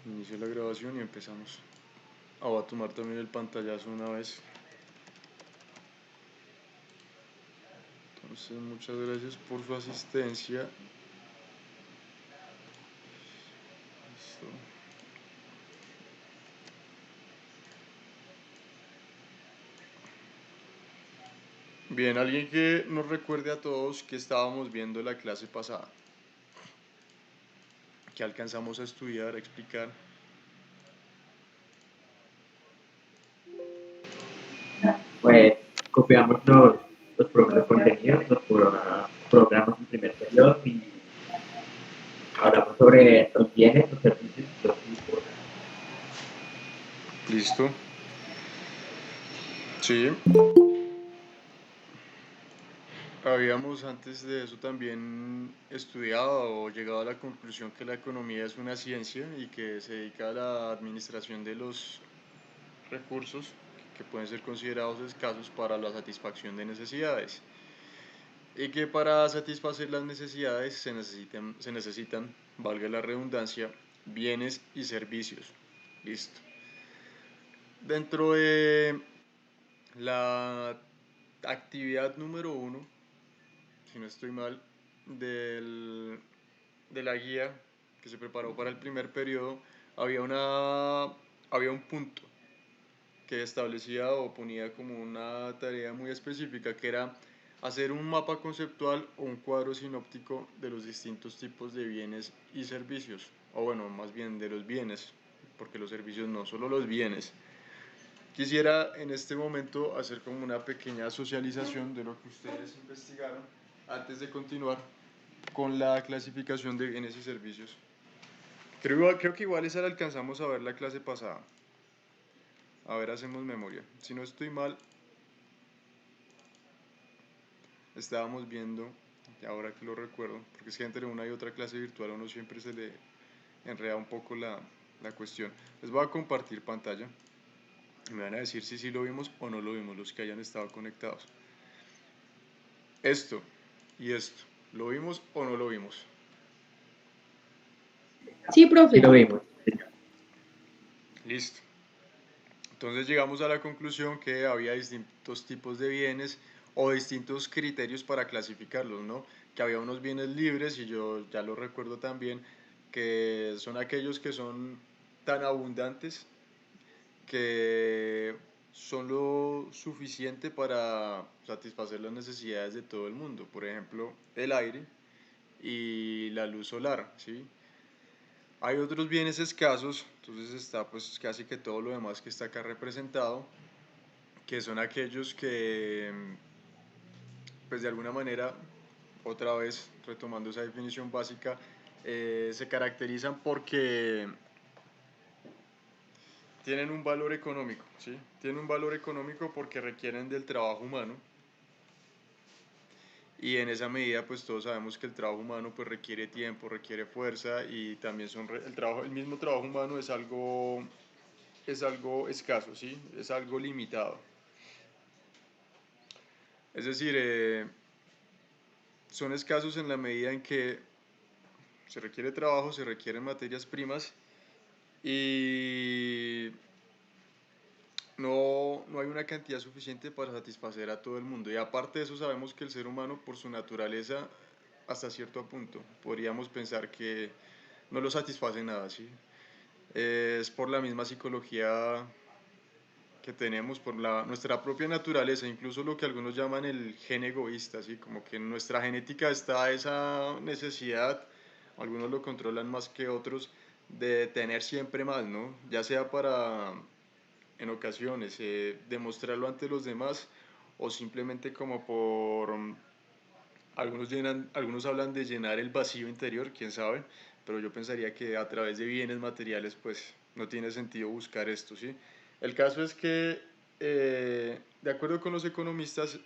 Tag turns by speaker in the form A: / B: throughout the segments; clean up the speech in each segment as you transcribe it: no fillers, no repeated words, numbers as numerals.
A: Inicio la grabación y empezamos. Voy a tomar también el pantallazo una vez. Entonces, muchas gracias por su asistencia. Listo. Bien, alguien que nos recuerde a todos que estábamos viendo la clase pasada. Que alcanzamos a estudiar, a explicar.
B: Pues copiamos los programas de contenidos, los programas en primer periodo y hablamos sobre los bienes, los servicios y los tipos.
A: Listo. Sí. Habíamos antes de eso también estudiado o llegado a la conclusión que la economía es una ciencia y que se dedica a la administración de los recursos que pueden ser considerados escasos para la satisfacción de necesidades y que para satisfacer las necesidades se necesitan, valga la redundancia, bienes y servicios. Listo. Dentro de la actividad número uno, si no estoy mal, de la guía que se preparó para el primer periodo, había un punto que establecía o ponía como una tarea muy específica, que era hacer un mapa conceptual o un cuadro sinóptico de los distintos tipos de bienes y servicios, o bueno, más bien de los bienes, porque los servicios no, solo los bienes. Quisiera en este momento hacer como una pequeña socialización de lo que ustedes investigaron antes de continuar con la clasificación de bienes y servicios. Creo que igual esa la alcanzamos a ver la clase pasada. A ver, hacemos memoria. Si no estoy mal, estábamos viendo, y ahora que lo recuerdo, porque es que entre una y otra clase virtual a uno siempre se le enreda un poco la cuestión. Les voy a compartir pantalla y me van a decir si sí lo vimos o no lo vimos, los que hayan estado conectados. Esto y esto, ¿lo vimos o no lo vimos?
C: Sí, profe.
B: Sí lo vimos.
A: Listo. Entonces llegamos a la conclusión que había distintos tipos de bienes o distintos criterios para clasificarlos, ¿no? Que había unos bienes libres y yo ya lo recuerdo también, que son aquellos que son tan abundantes que son lo suficiente para satisfacer las necesidades de todo el mundo. Por ejemplo, el aire y la luz solar, ¿sí? Hay otros bienes escasos, entonces está pues casi que todo lo demás que está acá representado, que son aquellos que pues de alguna manera, otra vez retomando esa definición básica, se caracterizan porque tienen un valor económico, ¿sí? Tienen un valor económico porque requieren del trabajo humano y en esa medida pues todos sabemos que el trabajo humano pues requiere tiempo, requiere fuerza y también el mismo trabajo humano es algo escaso, ¿sí? Es algo limitado. Es decir, son escasos en la medida en que se requiere trabajo, se requieren materias primas y no hay una cantidad suficiente para satisfacer a todo el mundo. Y aparte de eso sabemos que el ser humano por su naturaleza, hasta cierto punto, podríamos pensar que no lo satisface nada, ¿sí? Es por la misma psicología que tenemos, por nuestra propia naturaleza, incluso lo que algunos llaman el gen egoísta, ¿sí? Como que en nuestra genética está esa necesidad, algunos lo controlan más que otros, de tener siempre más, ¿no? Ya sea para, en ocasiones, demostrarlo ante los demás o simplemente como por, algunos hablan de llenar el vacío interior, quién sabe, pero yo pensaría que a través de bienes materiales pues no tiene sentido buscar esto, ¿sí? El caso es que, de acuerdo con los economistas,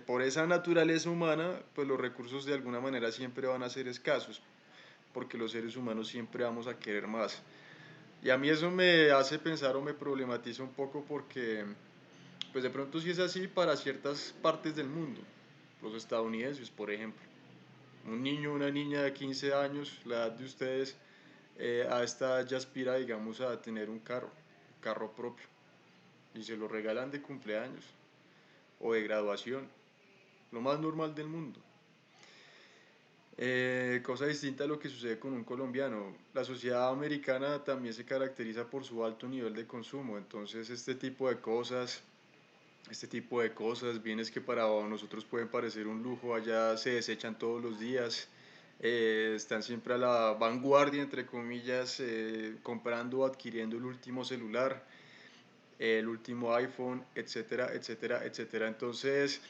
A: por esa naturaleza humana, pues los recursos de alguna manera siempre van a ser escasos, porque los seres humanos siempre vamos a querer más. Y a mí eso me hace pensar o me problematiza un poco porque, pues de pronto sí es así para ciertas partes del mundo, los estadounidenses, por ejemplo. Un niño, una niña de 15 años, la edad de ustedes, a esta ya aspira, digamos, a tener un carro propio, y se lo regalan de cumpleaños o de graduación, lo más normal del mundo. Cosa distinta a lo que sucede con un colombiano. La sociedad americana también se caracteriza por su alto nivel de consumo, entonces este tipo de cosas, bienes que para nosotros pueden parecer un lujo, allá se desechan todos los días, están siempre a la vanguardia, entre comillas, comprando o adquiriendo el último celular, el último iPhone, etcétera, etcétera, etcétera. Entonces,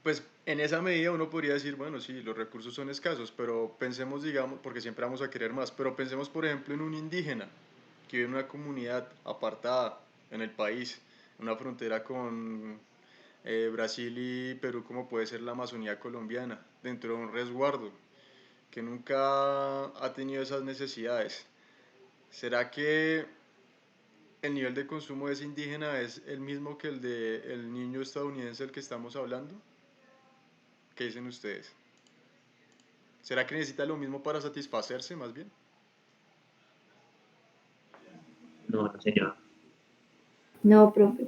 A: pues en esa medida uno podría decir, bueno, sí, los recursos son escasos, pero pensemos, digamos, porque siempre vamos a querer más, pero pensemos, por ejemplo, en un indígena que vive en una comunidad apartada en el país, en una frontera con Brasil y Perú, como puede ser la Amazonía colombiana, dentro de un resguardo, que nunca ha tenido esas necesidades. ¿Será que el nivel de consumo de ese indígena es el mismo que el del niño estadounidense del que estamos hablando? ¿Qué dicen ustedes? ¿Será que necesita lo mismo para satisfacerse más bien?
B: No, no, señor.
C: No, profe.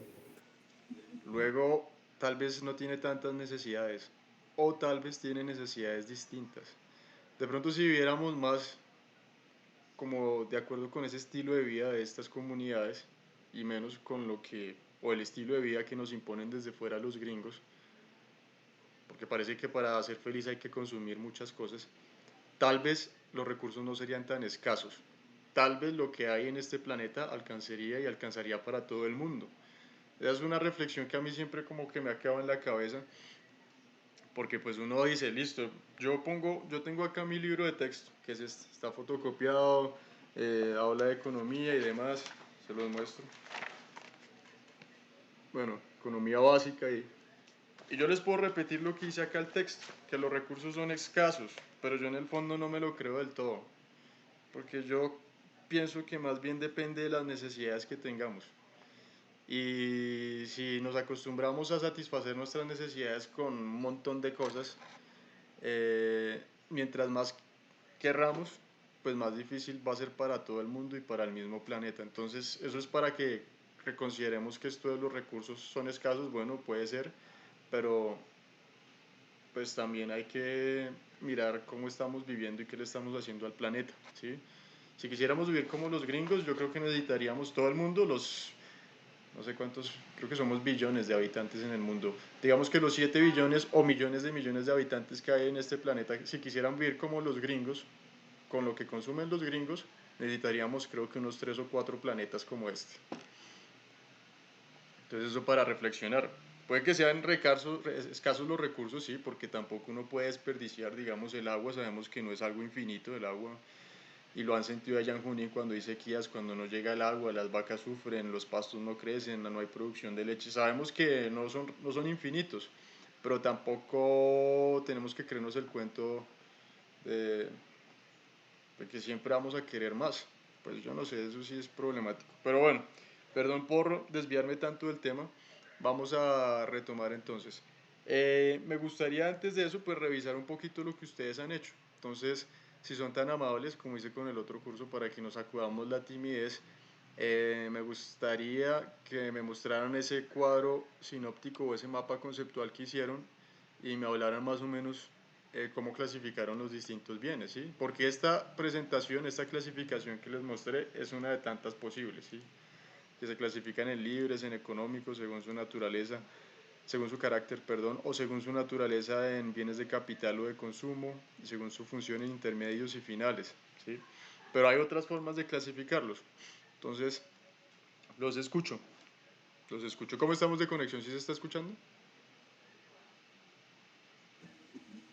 A: Luego, tal vez no tiene tantas necesidades o tal vez tiene necesidades distintas. De pronto, si viviéramos más como de acuerdo con ese estilo de vida de estas comunidades y menos con lo que, o el estilo de vida que nos imponen desde fuera los gringos, porque parece que para ser feliz hay que consumir muchas cosas, tal vez los recursos no serían tan escasos. Tal vez lo que hay en este planeta alcanzaría y alcanzaría para todo el mundo. Esa es una reflexión que a mí siempre como que me ha quedado en la cabeza, porque pues uno dice, listo, yo tengo acá mi libro de texto, que es este, está fotocopiado, habla de economía y demás, se los muestro. Bueno, economía básica y yo les puedo repetir lo que dice acá el texto, que los recursos son escasos, pero yo en el fondo no me lo creo del todo, porque yo pienso que más bien depende de las necesidades que tengamos. Y si nos acostumbramos a satisfacer nuestras necesidades con un montón de cosas, mientras más querramos, pues más difícil va a ser para todo el mundo y para el mismo planeta. Entonces, eso es para que reconsideremos que esto de los recursos son escasos, bueno, puede ser, pero pues también hay que mirar cómo estamos viviendo y qué le estamos haciendo al planeta, ¿sí? Si quisiéramos vivir como los gringos, yo creo que necesitaríamos todo el mundo, no sé cuántos, creo que somos billones de habitantes en el mundo. Digamos que los 7 billones o millones de habitantes que hay en este planeta, si quisieran vivir como los gringos, con lo que consumen los gringos, necesitaríamos creo que unos 3 o 4 planetas como este. Entonces eso para reflexionar. Puede que sean escasos los recursos, sí, porque tampoco uno puede desperdiciar, digamos, el agua. Sabemos que no es algo infinito el agua. Y lo han sentido allá en Junín cuando hay sequías, cuando no llega el agua, las vacas sufren, los pastos no crecen, no hay producción de leche. Sabemos que no son infinitos, pero tampoco tenemos que creernos el cuento de, de que siempre vamos a querer más. Pues yo no sé, eso sí es problemático. Pero bueno, perdón por desviarme tanto del tema. Vamos a retomar entonces. Me gustaría antes de eso pues revisar un poquito lo que ustedes han hecho. Entonces, si son tan amables como hice con el otro curso para que nos acudamos la timidez, me gustaría que me mostraran ese cuadro sinóptico o ese mapa conceptual que hicieron y me hablaran más o menos cómo clasificaron los distintos bienes, ¿sí? Porque esta presentación, esta clasificación que les mostré es una de tantas posibles, ¿sí? Que se clasifican en libres, en económicos, según su naturaleza, según su carácter, perdón, o según su naturaleza en bienes de capital o de consumo, y según su función en intermedios y finales, ¿sí? Pero hay otras formas de clasificarlos. Entonces, los escucho, los escucho. ¿Cómo estamos de conexión? ¿Sí se está escuchando?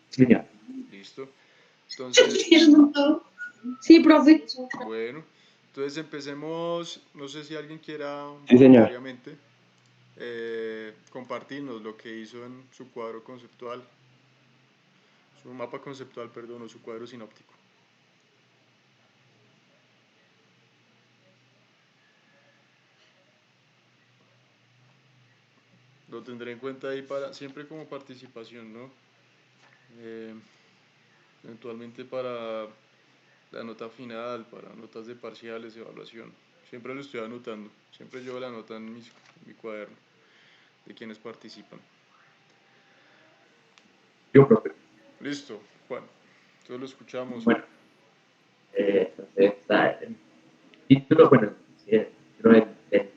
B: Señor.
A: Listo. Entonces,
C: Sí, profe.
A: bueno, entonces empecemos, no sé si alguien quiera
D: Sí, señor.
A: voluntariamente compartirnos lo que hizo en su cuadro conceptual, su mapa conceptual, perdón, o su cuadro sinóptico. Lo tendré en cuenta ahí para siempre como participación, ¿no? Eh, eventualmente para la nota final, para notas de parciales, evaluación. Siempre lo estoy anotando, siempre llevo la nota en mi cuaderno de quienes participan.
B: Yo, profe.
A: Listo, Juan, todos lo escuchamos.
B: Bueno, entonces está el título, bueno, sí, el título del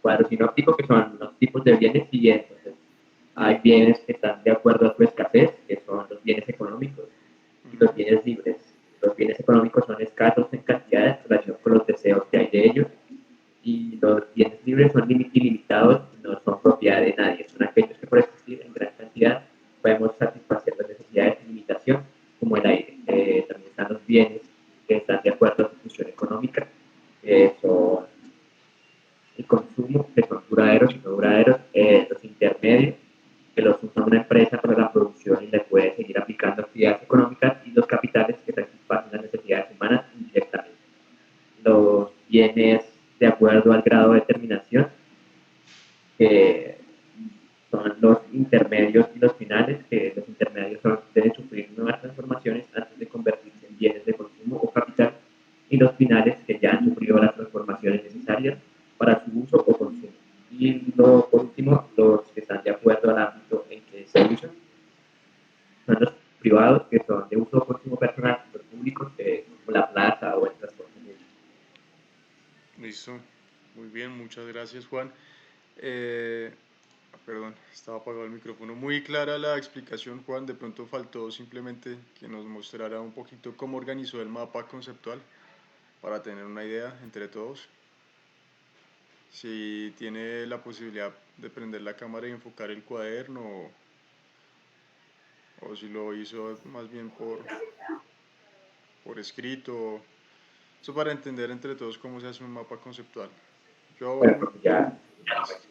B: cuadro sinóptico, que son los tipos de bienes y entonces hay bienes que están de acuerdo a su escasez, que son los bienes económicos, y los bienes libres. Los bienes económicos son escasos en cantidad en relación con los deseos que hay de ellos, y los bienes libres son ilimitados y no son propiedad de nadie. Son aquellos que por existir en gran cantidad podemos satisfacer las necesidades sin limitación, como el aire. También están los bienes que están de acuerdo a su función económica, que son el consumo, que son duraderos y no duraderos, los intermedios, que los usa una empresa para la producción y le puede seguir aplicando actividades económicas, y los capitales, que satisfacen las necesidades humanas indirectamente. Los bienes de acuerdo al grado de terminación, que son los intermedios y los finales, que los intermedios deben sufrir nuevas transformaciones antes de convertirse en bienes de consumo o capital, y los finales, que ya han sufrido las transformaciones necesarias para su uso o consumo. Y por último, los que están de acuerdo al ámbito en que se usan son los privados, que son de uso o consumo personal, los públicos, como la plaza o el transporte público.
A: Listo, muy bien, muchas gracias, Juan. Perdón, estaba apagado el micrófono. Muy clara la explicación, Juan. De pronto faltó simplemente que nos mostrara un poquito cómo organizó el mapa conceptual para tener una idea entre todos. Si tiene la posibilidad de prender la cámara y enfocar el cuaderno, o si lo hizo más bien por escrito. Eso para entender entre todos cómo se hace un mapa conceptual.
B: Bueno, porque ya
A: Gracias.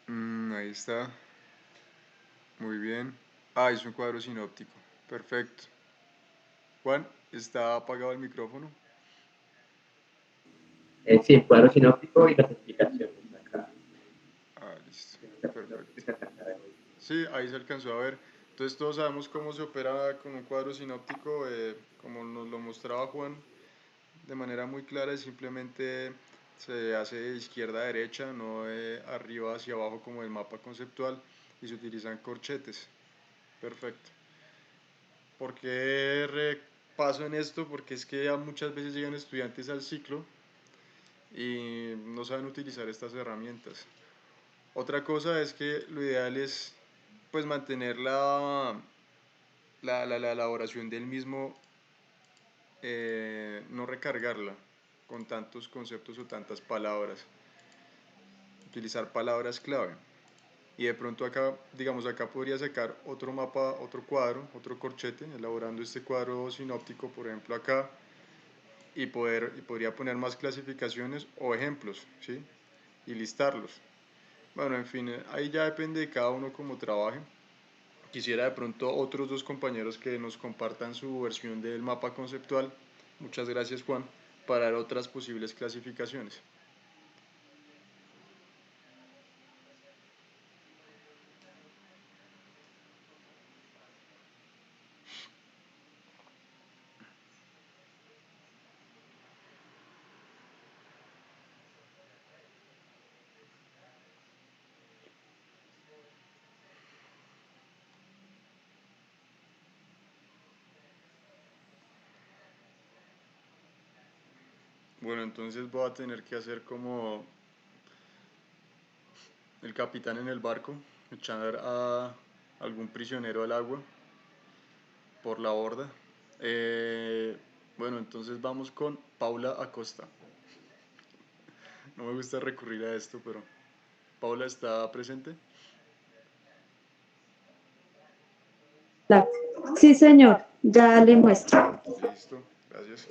A: Ahí está. Muy bien. Es un cuadro sinóptico. Perfecto. Juan, ¿está apagado el micrófono?
B: sí, el cuadro sinóptico y las explicaciones acá.
A: Listo. Perfecto. Sí, ahí se alcanzó a ver. Entonces todos sabemos cómo se opera con un cuadro sinóptico, como nos lo mostraba Juan, de manera muy clara, y simplemente se hace de izquierda a derecha, no de arriba hacia abajo como el mapa conceptual, y se utilizan corchetes. Perfecto. ¿Por qué repaso en esto? Porque es que ya muchas veces llegan estudiantes al ciclo y no saben utilizar estas herramientas. Otra cosa es que lo ideal es pues mantener la elaboración del mismo, no recargarla con tantos conceptos o tantas palabras, utilizar palabras clave. Y de pronto acá, digamos, acá podría sacar otro mapa, otro cuadro, otro corchete, elaborando este cuadro sinóptico, por ejemplo acá, y podría poner más clasificaciones o ejemplos, ¿sí? Y listarlos. Bueno, en fin, ahí ya depende de cada uno cómo trabaje. Quisiera de pronto otros dos compañeros que nos compartan su versión del mapa conceptual. Muchas gracias, Juan, para dar otras posibles clasificaciones. Bueno, entonces voy a tener que hacer como el capitán en el barco, echar a algún prisionero al agua por la borda. Bueno, entonces vamos con Paula Acosta. No me gusta recurrir a esto, pero Paula, ¿está presente?
C: Sí, señor, ya le muestro.
A: Listo, gracias.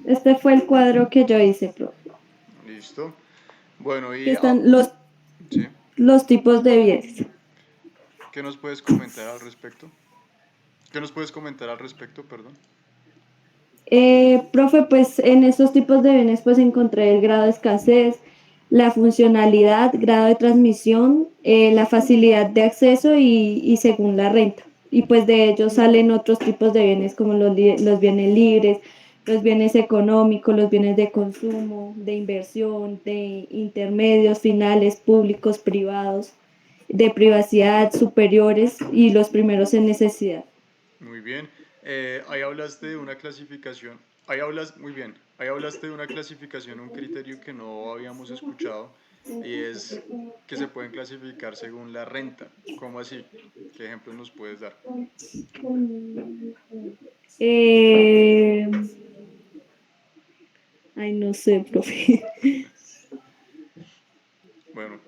C: Este fue el cuadro que yo hice, profe.
A: Listo. Bueno,
C: Que están
A: sí.
C: los tipos de bienes.
A: ¿Qué nos puedes comentar al respecto? ¿Qué nos puedes comentar al respecto, perdón?
C: Profe, pues en estos tipos de bienes pues encontré el grado de escasez, la funcionalidad, grado de transmisión, la facilidad de acceso y según la renta. Y pues de ellos salen otros tipos de bienes como los bienes libres, los bienes económicos, los bienes de consumo, de inversión, de intermedios, finales, públicos, privados, de privacidad, superiores y los primeros en necesidad.
A: Muy bien. Ahí hablaste de una clasificación. Muy bien. Ahí hablaste de una clasificación, un criterio que no habíamos escuchado, y es que se pueden clasificar según la renta. ¿Cómo así? ¿Qué ejemplos nos puedes dar?
C: Eh, Ay, no sé, profe.
A: Bueno,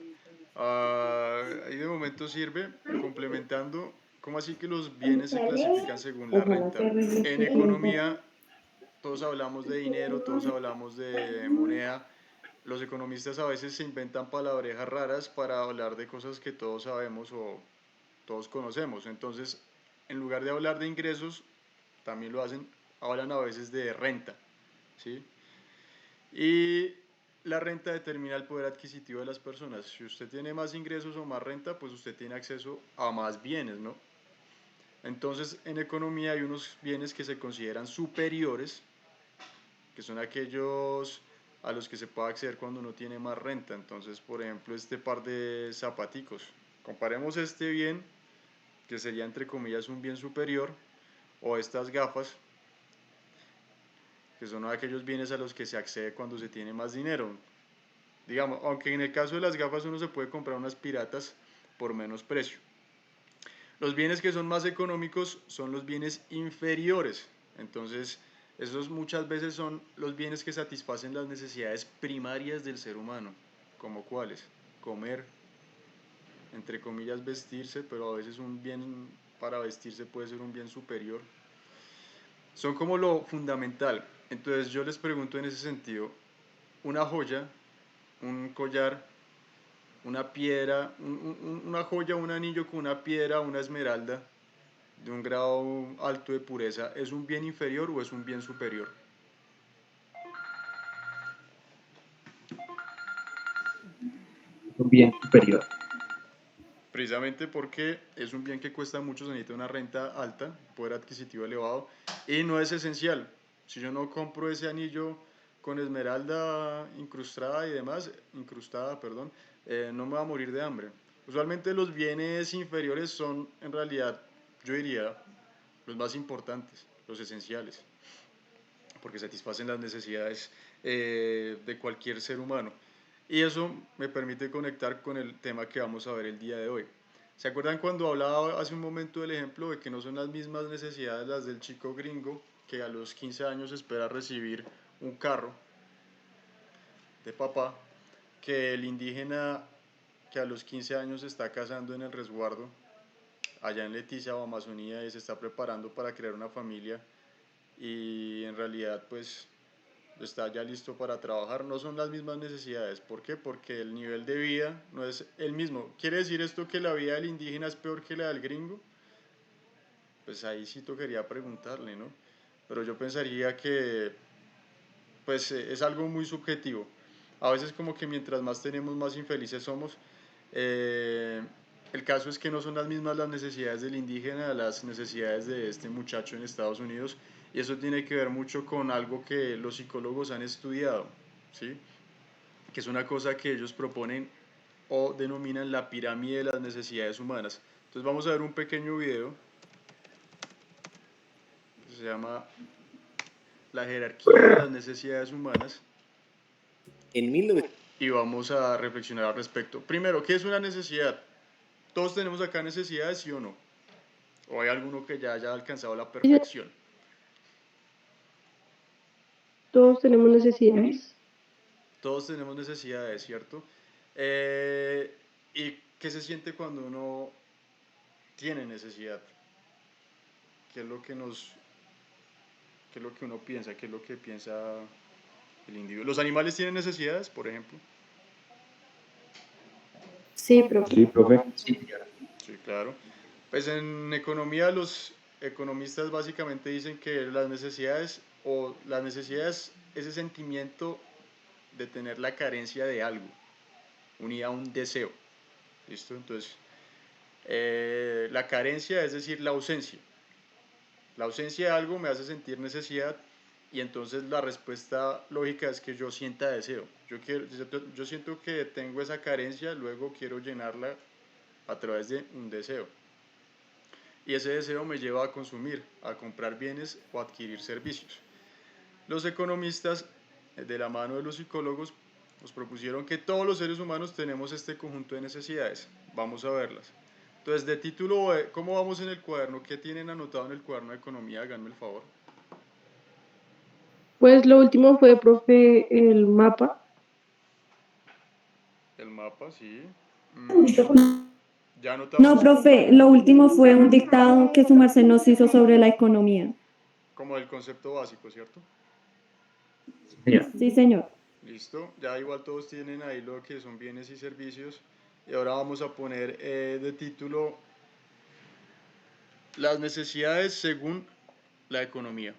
A: ahí de momento sirve complementando. ¿Cómo así que los bienes se clasifican según la
C: Ojalá se
A: renta?
C: arregle
A: En
C: este tiempo.
A: economía, todos hablamos de dinero, todos hablamos de moneda. Los economistas a veces se inventan palabrejas raras para hablar de cosas que todos sabemos o todos conocemos. Entonces, en lugar de hablar de ingresos, también lo hacen, hablan a veces de renta, ¿sí? Y la renta determina el poder adquisitivo de las personas. Si usted tiene más ingresos o más renta, pues usted tiene acceso a más bienes, ¿no? Entonces, en economía hay unos bienes que se consideran superiores, que son aquellos a los que se puede acceder cuando uno tiene más renta. Entonces, por ejemplo, este par de zapaticos. Comparemos este bien, que sería entre comillas un bien superior, o estas gafas, que son aquellos bienes a los que se accede cuando se tiene más dinero. Digamos, aunque en el caso de las gafas uno se puede comprar unas piratas por menos precio. Los bienes que son más económicos son los bienes inferiores. Entonces, esos muchas veces son los bienes que satisfacen las necesidades primarias del ser humano. ¿Como cuáles? Comer, entre comillas vestirse, pero a veces un bien para vestirse puede ser un bien superior. Son como lo fundamental. Entonces yo les pregunto en ese sentido, una joya, un collar, una piedra, una joya, un anillo con una piedra, una esmeralda de un grado alto de pureza, ¿es un bien inferior o es un bien superior?
B: Es un bien superior.
A: Precisamente porque es un bien que cuesta mucho, se necesita una renta alta, poder adquisitivo elevado, y no es esencial. Si yo no compro ese anillo con esmeralda incrustada y demás, incrustada, perdón, no me va a morir de hambre. Usualmente los bienes inferiores son, en realidad, yo diría, los más importantes, los esenciales, porque satisfacen las necesidades de cualquier ser humano. Y eso me permite conectar con el tema que vamos a ver el día de hoy. ¿Se acuerdan cuando hablaba hace un momento del ejemplo de que no son las mismas necesidades las del chico gringo que a los 15 años espera recibir un carro de papá, que el indígena que a los 15 años se está casando en el resguardo allá en Leticia o Amazonía y se está preparando para crear una familia y en realidad pues está ya listo para trabajar? No son las mismas necesidades. ¿Por qué? Porque el nivel de vida no es el mismo. ¿Quiere decir esto que la vida del indígena es peor que la del gringo? Pues ahí sí tocaría preguntarle, ¿no? Pero yo pensaría que pues es algo muy subjetivo. A veces como que mientras más tenemos, más infelices somos. Eh, el caso es que no son las mismas las necesidades del indígena, las necesidades de este muchacho en Estados Unidos, y eso tiene que ver mucho con algo que los psicólogos han estudiado, ¿sí? Que es una cosa que ellos proponen o denominan la pirámide de las necesidades humanas. Entonces vamos a ver un pequeño video que se llama La jerarquía de las necesidades humanas
D: En 1900,
A: y vamos a reflexionar al respecto. Primero, ¿qué es una necesidad? ¿Todos tenemos acá necesidades, sí o no? ¿O hay alguno que ya haya alcanzado la perfección?
E: Todos tenemos necesidades.
A: Todos tenemos necesidades, ¿cierto? ¿Y qué se siente cuando uno tiene necesidad? ¿Qué es lo que qué es lo que uno piensa? ¿Qué es lo que piensa el individuo? ¿Los animales tienen necesidades, por ejemplo?
E: Sí, profe.
D: sí, profe,
B: Sí, señora.
A: Sí, claro. Pues en economía los economistas básicamente dicen que las necesidades o la necesidad es ese sentimiento de tener la carencia de algo, unida a un deseo. ¿Listo? Entonces, la carencia es decir, la ausencia. La ausencia de algo me hace sentir necesidad y entonces la respuesta lógica es que yo sienta deseo. Yo siento que tengo esa carencia, luego quiero llenarla a través de un deseo. Y ese deseo me lleva a consumir, a comprar bienes o adquirir servicios. Los economistas, de la mano de los psicólogos, nos propusieron que todos los seres humanos tenemos este conjunto de necesidades. Vamos a verlas. Entonces, de título, ¿cómo vamos en el cuaderno? ¿Qué tienen anotado en el cuaderno de economía? Háganme el favor.
E: Pues lo último fue, profe, el mapa.
A: El mapa, sí. Ya
C: No,
A: anotamos
C: profe, lo último fue un dictado que su merced nos hizo sobre la economía.
A: como el concepto básico, ¿cierto?
B: Sí, señor.
C: Sí, señor.
A: Listo. Ya igual todos tienen ahí lo que son bienes y servicios. Y ahora vamos a poner de título las necesidades según la economía.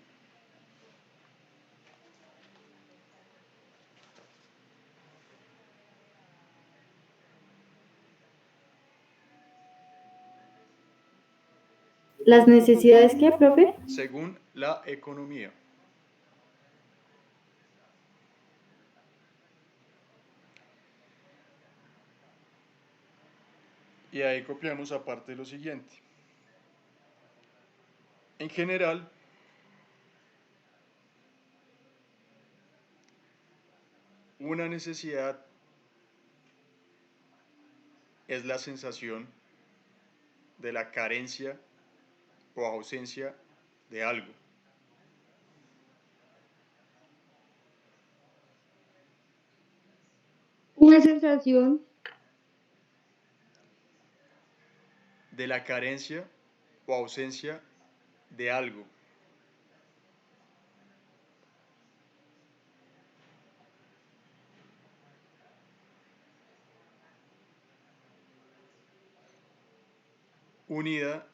E: ¿Las necesidades qué, profe?
A: Según la economía. Y ahí copiamos aparte lo siguiente. En general, una necesidad es la sensación de la carencia o ausencia de algo.
E: Una sensación.
A: De la carencia o ausencia de algo. Unida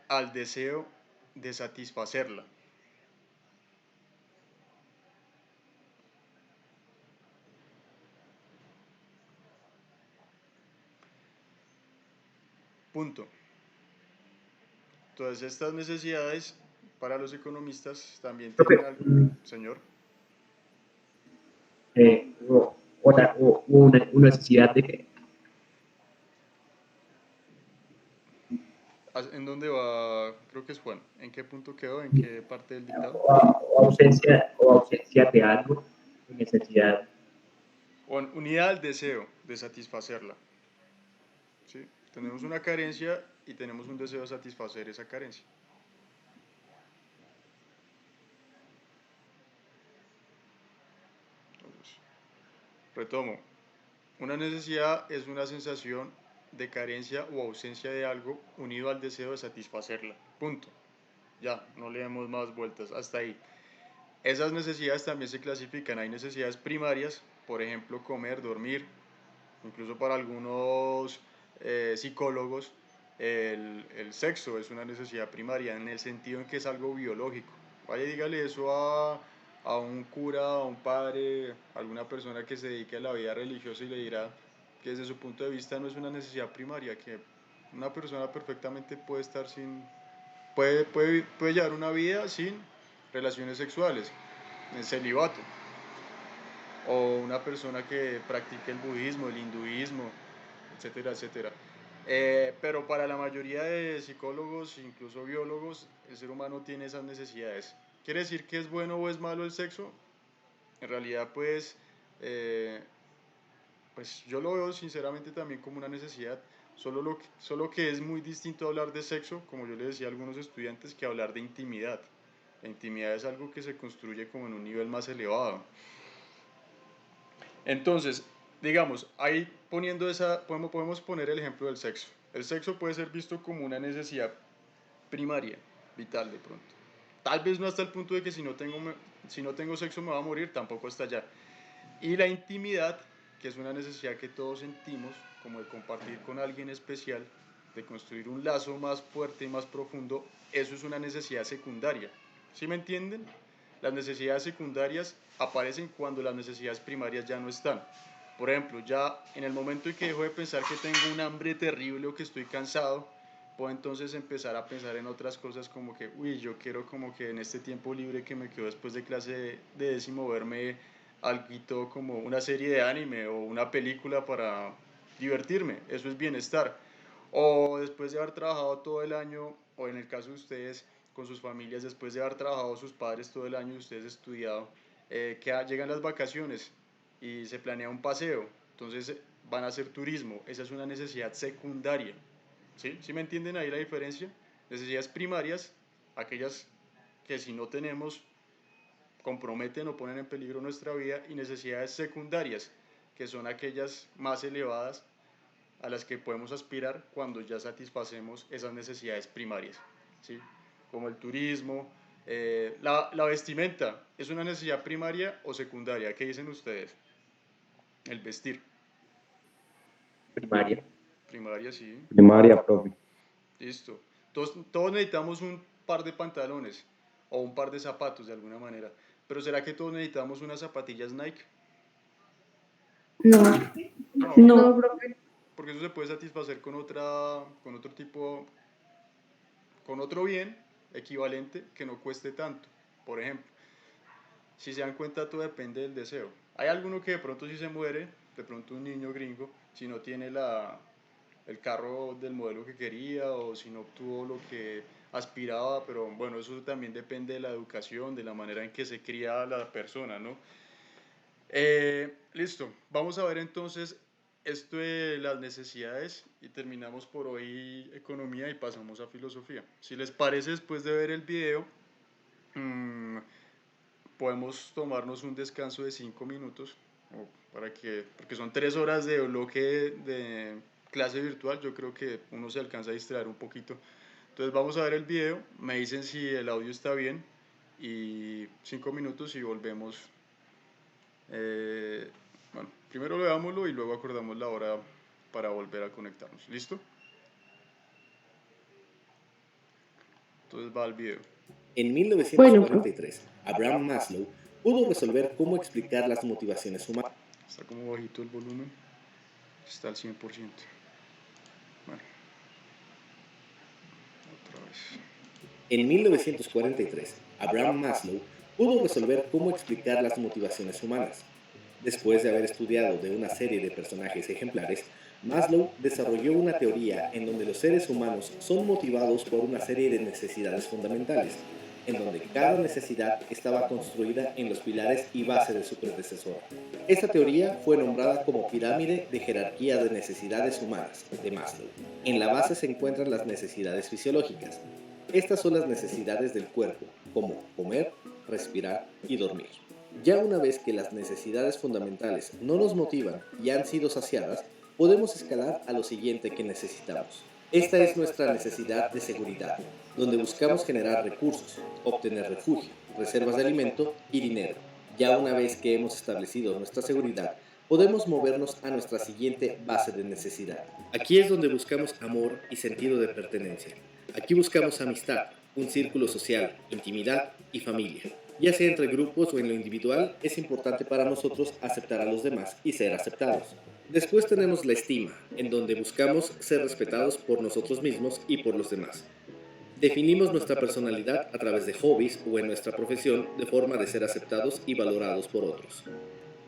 A: al deseo de satisfacerla. Punto. Entonces estas necesidades para los economistas también tienen
B: Profe,
A: algo. Señor,
B: hubo una necesidad de que
A: ¿en dónde va? Creo que es Juan. ¿En qué punto quedó? ¿En qué parte del dictado?
B: o ausencia de algo, necesidad.
A: Unida al deseo de satisfacerla. ¿Sí? Tenemos una carencia y tenemos un deseo de satisfacer esa carencia. Entonces, retomo. Una necesidad es una sensación de carencia o ausencia de algo unido al deseo de satisfacerla. Punto. Ya, no le demos más vueltas. Hasta ahí. Esas necesidades también se clasifican. Hay necesidades primarias, por ejemplo, comer, dormir. Incluso para algunos psicólogos, el sexo es una necesidad primaria en el sentido en que es algo biológico. Vaya, dígale eso a un cura, a un padre, a alguna persona que se dedique a la vida religiosa y le dirá que desde su punto de vista no es una necesidad primaria, que una persona perfectamente puede estar sin, puede llevar una vida sin relaciones sexuales, en celibato, o una persona que practique el budismo, el hinduismo, etcétera, etcétera. Pero para la mayoría de psicólogos, incluso biólogos, el ser humano tiene esas necesidades. ¿Quiere decir que es bueno o es malo el sexo? En realidad, pues yo lo veo sinceramente también como una necesidad, solo que es muy distinto hablar de sexo, como yo le decía a algunos estudiantes, que hablar de intimidad. La intimidad es algo que se construye como en un nivel más elevado. Entonces, digamos, ahí poniendo podemos poner el ejemplo del sexo. El sexo puede ser visto como una necesidad primaria, vital de pronto. Tal vez no hasta el punto de que si no tengo sexo me va a morir, tampoco hasta allá. Y la intimidad, que es una necesidad que todos sentimos, como de compartir con alguien especial, de construir un lazo más fuerte y más profundo, eso es una necesidad secundaria. ¿Sí me entienden? Las necesidades secundarias aparecen cuando las necesidades primarias ya no están. Por ejemplo, ya en el momento en que dejo de pensar que tengo un hambre terrible o que estoy cansado, puedo entonces empezar a pensar en otras cosas como que, uy, yo quiero como que en este tiempo libre que me quedo después de clase de décimo verme algo como una serie de anime o una película para divertirme. Eso es bienestar. O después de haber trabajado todo el año, o en el caso de ustedes, con sus familias, después de haber trabajado sus padres todo el año y ustedes estudiado, llegan las vacaciones y se planea un paseo, entonces van a hacer turismo, esa es una necesidad secundaria, ¿sí? ¿Sí me entienden ahí la diferencia? Necesidades primarias, aquellas que si no tenemos comprometen o ponen en peligro nuestra vida, y necesidades secundarias, que son aquellas más elevadas a las que podemos aspirar cuando ya satisfacemos esas necesidades primarias, ¿sí? Como el turismo, la vestimenta, ¿es una necesidad primaria o secundaria? ¿Qué dicen ustedes? El vestir.
B: Primaria.
A: Primaria, sí.
F: Primaria, profe.
A: Listo. Todos necesitamos un par de pantalones o un par de zapatos de alguna manera. Pero ¿será que todos necesitamos unas zapatillas Nike?
C: No,
A: No,
E: No,
C: no.
E: profe.
A: porque eso se puede satisfacer con otro tipo, con otro bien equivalente que no cueste tanto. Por ejemplo, si se dan cuenta, todo depende del deseo. Hay alguno que de pronto sí se muere, de pronto un niño gringo, si no tiene el carro del modelo que quería o si no obtuvo lo que aspiraba, pero bueno, eso también depende de la educación, de la manera en que se cría la persona, ¿no? Listo, vamos a ver entonces esto de las necesidades y terminamos por hoy economía y pasamos a filosofía. Si les parece, después de ver el video, mmm, podemos tomarnos un descanso de 5 minutos porque son 3 horas de bloque de clase virtual. Yo creo que uno se alcanza a distraer un poquito. Entonces vamos a ver el video, me dicen si el audio está bien y 5 minutos y volvemos. Bueno, primero veámoslo y luego acordamos la hora para volver a conectarnos. ¿Listo? Entonces va el video.
D: En
E: Bueno,
D: 1943, Abraham Maslow pudo resolver cómo explicar las motivaciones humanas.
A: Está como bajito el volumen. Está al 100%. Bueno, otra vez.
D: En 1943, Abraham Maslow pudo resolver cómo explicar las motivaciones humanas. Después de haber estudiado de una serie de personajes ejemplares, Maslow desarrolló una teoría en donde los seres humanos son motivados por una serie de necesidades fundamentales, en donde cada necesidad estaba construida en los pilares y base de su predecesor. Esta teoría fue nombrada como pirámide de jerarquía de necesidades humanas de Maslow. En la base se encuentran las necesidades fisiológicas. Estas son las necesidades del cuerpo, como comer, respirar y dormir. Ya una vez que las necesidades fundamentales no nos motivan y han sido saciadas, podemos escalar a lo siguiente que necesitamos. Esta es nuestra necesidad de seguridad, donde buscamos generar recursos, obtener refugio, reservas de alimento y dinero. Ya una vez que hemos establecido nuestra seguridad, podemos movernos a nuestra siguiente base de necesidad. Aquí es donde buscamos amor y sentido de pertenencia. Aquí buscamos amistad, un círculo social, intimidad y familia. Ya sea entre grupos o en lo individual, es importante para nosotros aceptar a los demás y ser aceptados. Después tenemos la estima, en donde buscamos ser respetados por nosotros mismos y por los demás. Definimos nuestra personalidad a través de hobbies o en nuestra profesión de forma de ser aceptados y valorados por otros.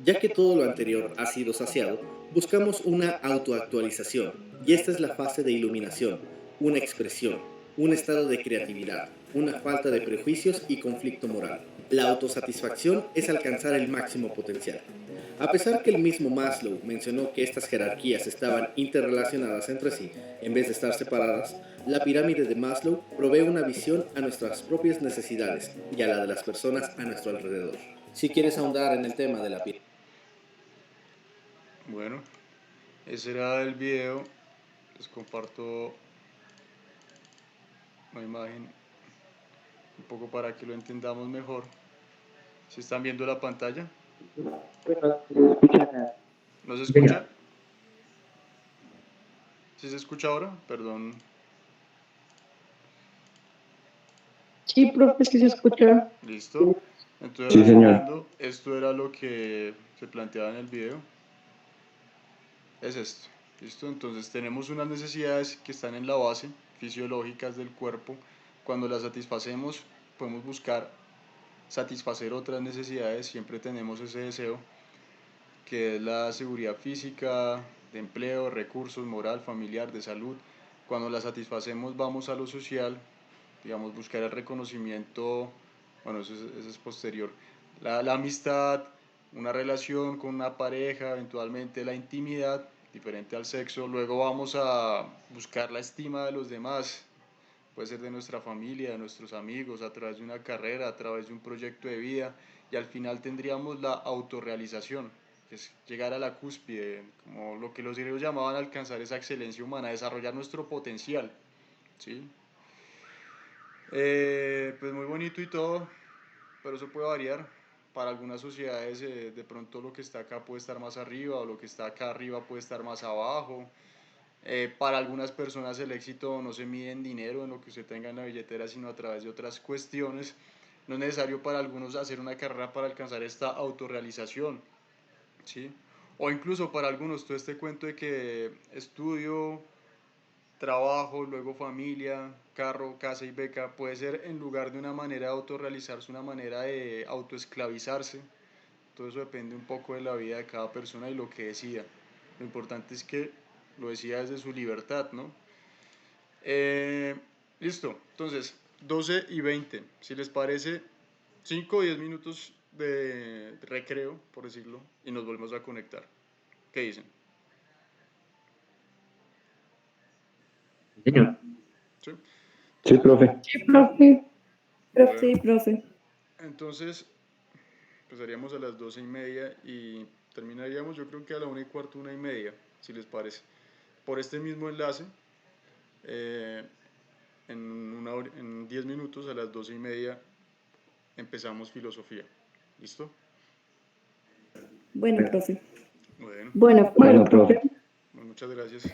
D: Ya que todo lo anterior ha sido saciado, buscamos una autoactualización, y esta es la fase de iluminación, una expresión, un estado de creatividad, una falta de prejuicios y conflicto moral. La autosatisfacción es alcanzar el máximo potencial. A pesar que el mismo Maslow mencionó que estas jerarquías estaban interrelacionadas entre sí, en vez de estar separadas, la pirámide de Maslow provee una visión a nuestras propias necesidades y a la de las personas a nuestro alrededor. Si quieres ahondar en el tema de la pirámide.
A: Bueno, ese era el video. Les comparto una imagen un poco para que lo entendamos mejor. ¿Se están viendo la pantalla?
B: Pues no se escucha nada.
A: ¿No se escucha? ¿Sí se escucha ahora? Perdón.
E: Sí, profe, sí se escucha.
A: ¿Listo? Entonces,
B: Sí, señor.
A: resumiendo, esto era lo que se planteaba en el video. Es esto. ¿Listo? Entonces tenemos unas necesidades que están en la base, fisiológicas del cuerpo. Cuando las satisfacemos, podemos buscar satisfacer otras necesidades. Siempre tenemos ese deseo, que es la seguridad física, de empleo, recursos, moral, familiar, de salud. Cuando la satisfacemos, vamos a lo social, digamos, buscar el reconocimiento, bueno, eso es posterior. La amistad, una relación con una pareja, eventualmente la intimidad, diferente al sexo. Luego vamos a buscar la estima de los demás, puede ser de nuestra familia, de nuestros amigos, a través de una carrera, a través de un proyecto de vida, y al final tendríamos la autorrealización, que es llegar a la cúspide, como lo que los griegos llamaban alcanzar esa excelencia humana, desarrollar nuestro potencial, ¿sí? Pues muy bonito y todo, pero eso puede variar. Para algunas sociedades de pronto lo que está acá puede estar más arriba o lo que está acá arriba puede estar más abajo. Para algunas personas el éxito no se mide en dinero, en lo que usted tenga en la billetera, sino a través de otras cuestiones. No es necesario para algunos hacer una carrera para alcanzar esta autorrealización, ¿sí? O incluso para algunos todo este cuento de que estudio, trabajo, luego familia, carro, casa y beca, puede ser en lugar de una manera de autorrealizarse, una manera de autoesclavizarse. Todo eso depende un poco de la vida de cada persona y lo que decida. Lo importante es que lo decida desde su libertad, ¿no? Eh, Listo, entonces, 12:20. Si les parece, 5 o 10 minutos de recreo, por decirlo, y nos volvemos a conectar. ¿Qué dicen?
B: Sí, señor.
A: ¿Sí?
B: Sí, profe.
E: Sí, profe.
C: Sí,
A: Bueno,
C: profe.
A: entonces empezaríamos a las 12:30 y terminaríamos yo creo que a la 1:15, 1:30, si les parece. Por este mismo enlace, eh, en 10 minutos a las 12:30 empezamos filosofía. ¿Listo?
C: Bueno, profe.
A: Bueno,
E: Bueno,
B: Bueno,
E: profe.
B: profe.
A: pues muchas gracias.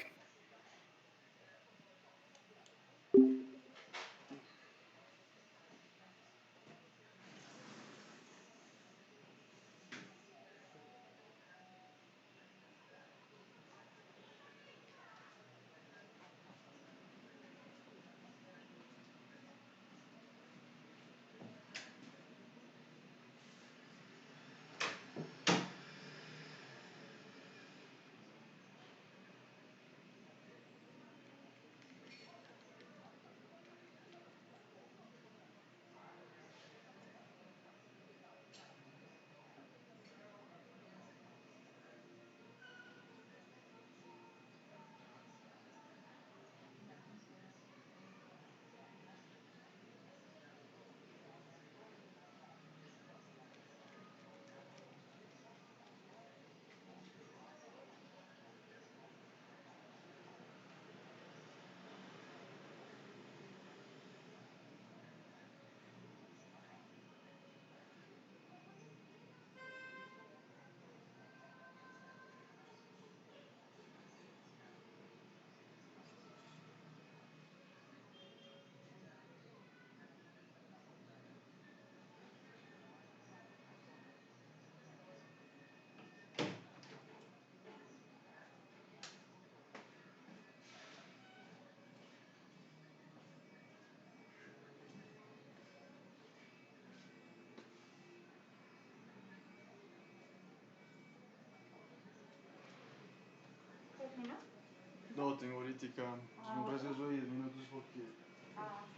A: No, tengo ahorita es un receso de 10 minutos porque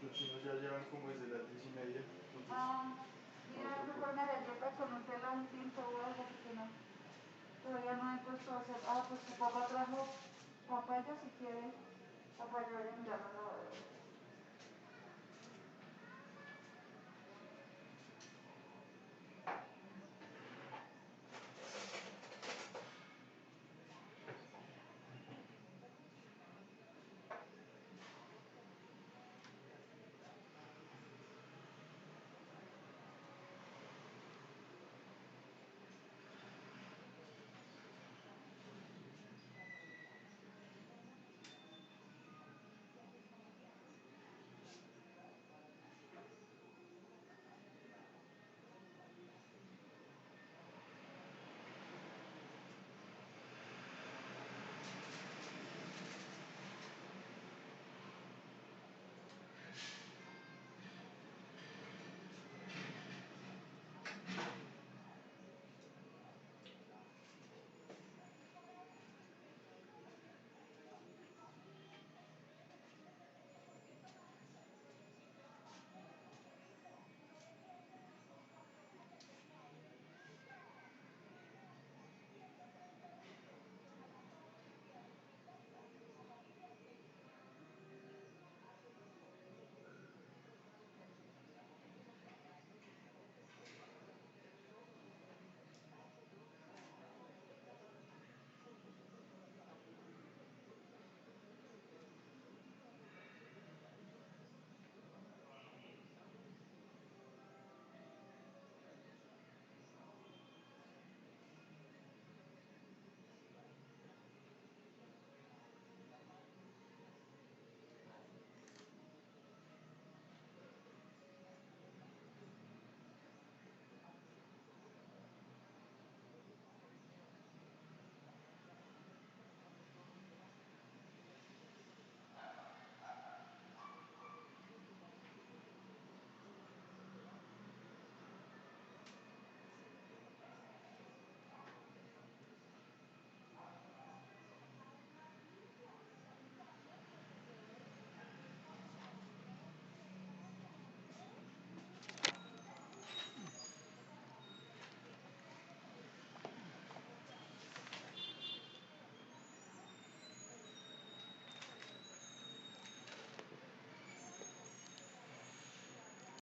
A: los chinos ya llevan como desde las 10:30.
F: Mira, mejor una galleta con Nutella, un tinto o algo, porque no, todavía no he puesto a hacer. Pues tu papá trajo papaya si quieres. Papaya, voy a mirar la lavadora.